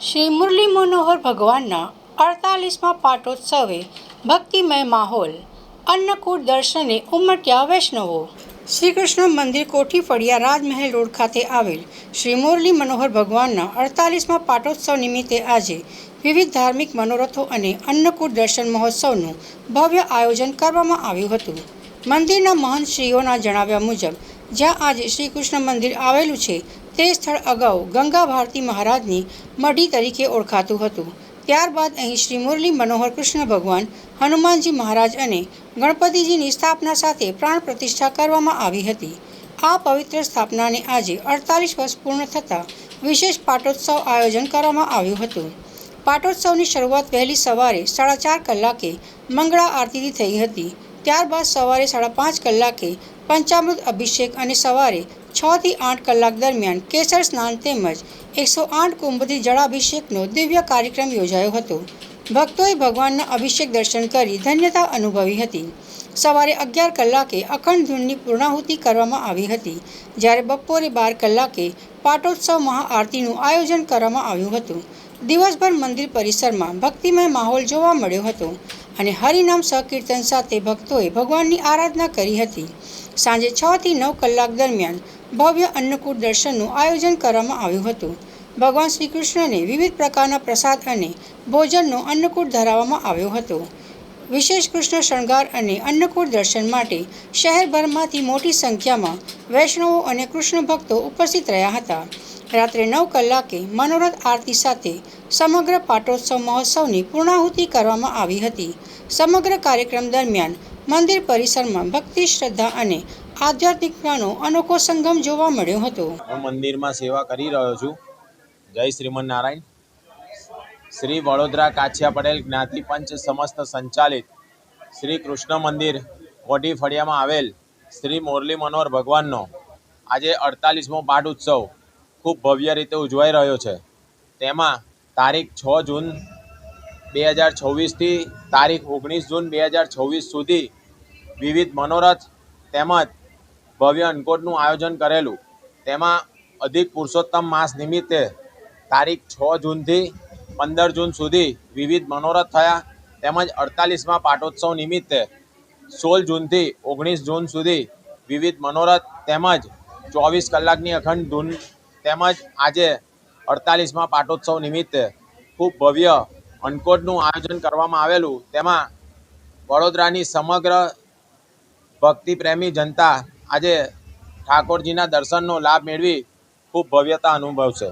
શ્રી મુરલી મનોહર ભગવાનના 48મા પાટોત્સવે ભક્તિમય માહોલ, અન્નકૂટ દર્શને ઉમટ્યા વૈષ્ણવો. શ્રી કૃષ્ણ મંદિર કોઠી ફળિયા રાજમહેલ રોડ ખાતે આવેલ શ્રી મુરલી મનોહર ભગવાનના 48મા પાટોત્સવ નિમિત્તે આજે વિવિધ ધાર્મિક મનોરથો અને અન્નકૂટ દર્શન મહોત્સવનું ભવ્ય આયોજન કરવામાં આવ્યું હતું. મંદિરના મહંતશ્રીઓના જણાવ્યા મુજબ જ્યાં આજે શ્રી કૃષ્ણ મંદિર આવેલું છે તે સ્થળ અગાઉ ગંગા ભારતી મહારાજની મઢી તરીકે ઓળખાતું હતું. ત્યારબાદ અહીં શ્રી મુરલી મનોહર કૃષ્ણ ભગવાન, હનુમાનજી મહારાજ અને ગણપતિજીની સ્થાપના સાથે પ્રાણ પ્રતિષ્ઠા કરવામાં આવી હતી. આ પવિત્ર સ્થાપનાને આજે 48 વર્ષ પૂર્ણ થતાં વિશેષ પાટોત્સવ આયોજન કરવામાં આવ્યું હતું. પાટોત્સવની શરૂઆત વહેલી સવારે 4:30 કલાકે મંગળા આરતીથી થઈ હતી. ત્યારબાદ સવારે 5:30 કલાકે પંચામૃત અભિષેક અને સવારે 6 થી 8 કલાક દરમિયાન કેસર સ્નાન તેમજ 108 કુંભથી જળાભિષેકનો દિવ્ય કાર્યક્રમ યોજાયો હતો. ભક્તોએ ભગવાનના અભિષેક દર્શન કરી ધન્યતા અનુભવી હતી. સવારે 11 કલાકે અખંડ ધૂનની પૂર્ણાહુતિ કરવામાં આવી હતી, જ્યારે બપોરે 12 કલાકે પાટોત્સવ મહાઆરતીનું આયોજન કરવામાં આવ્યું હતું. દિવસભર મંદિર પરિસરમાં ભક્તિમય માહોલ જોવા મળ્યો હતો અને હરિનામ સહકીર્તન સાથે ભક્તોએ ભગવાનની આરાધના કરી હતી. સાંજે 6 થી 9 કલાક દરમિયાન ભવ્ય અન્નકૂટ દર્શનનું આયોજન કરવામાં આવ્યું હતું. ભગવાન શ્રી કૃષ્ણને વિવિધ પ્રકારના પ્રસાદ અને ભોજનનો અન્નકૂટ ધરાવવામાં આવ્યો હતો. વિશેષ કૃષ્ણ શણગાર અને અન્નકૂટ દર્શન માટે શહેરભરમાંથી મોટી સંખ્યામાં વૈષ્ણવો અને કૃષ્ણ ભક્તો ઉપસ્થિત રહ્યા હતા. રાત્રે 9 કલાકે મનોરથ આરતી સાથે સમગ્ર પાટોત્સવ મહોત્સવની પૂર્ણાહુતિ કરવામાં આવી હતી. સમગ્ર કાર્યક્રમ દરમિયાન મંદિર પરિસરમાં ભક્તિ, શ્રદ્ધા અને આધ્યાત્મિકતાનો અનોખો સંગમ જોવા મળ્યો હતો. હું મંદિરમાં સેવા કરી રહ્યો છું. જય શ્રીમન નારાયણ. શ્રી વડોદરા કાછિયા પટેલ જ્ઞાતિ પંચ સમસ્ત સંચાલિત શ્રી કૃષ્ણ મંદિર કોઠી ફળિયામાં આવેલ શ્રી મુરલી મનોહર ભગવાનનો આજે 48મો પાઠ ઉત્સવ ખૂબ ભવ્ય રીતે ઉજવાઈ રહ્યો છે. તેમાં તારીખ 6 જૂન 2024થી તારીખ 19 જૂન 2024 સુધી વિવિધ મનોરથ તેમજ ભવ્ય અન્નકૂટનું આયોજન કરેલું. તેમાં અધિક પુરુષોત્તમ માસ નિમિત્તે તારીખ 6 જૂનથી 15 જૂન સુધી વિવિધ મનોરથ થયા. તેમજ 48મા પાટોત્સવ નિમિત્તે 16 જૂનથી 19 જૂન સુધી વિવિધ મનોરથ તેમજ 24 કલાકની અખંડ ધૂન તેમજ આજે 48મા પાટોત્સવ નિમિત્તે ખૂબ ભવ્ય અન્નકૂટનું આયોજન કરવામાં આવેલું. તેમાં વડોદરાની સમગ્ર ભક્તિપ્રેમી જનતા આજે ઠાકોરજીના દર્શનનો લાભ મેળવી ખૂબ ભવ્યતા અનુભવશે.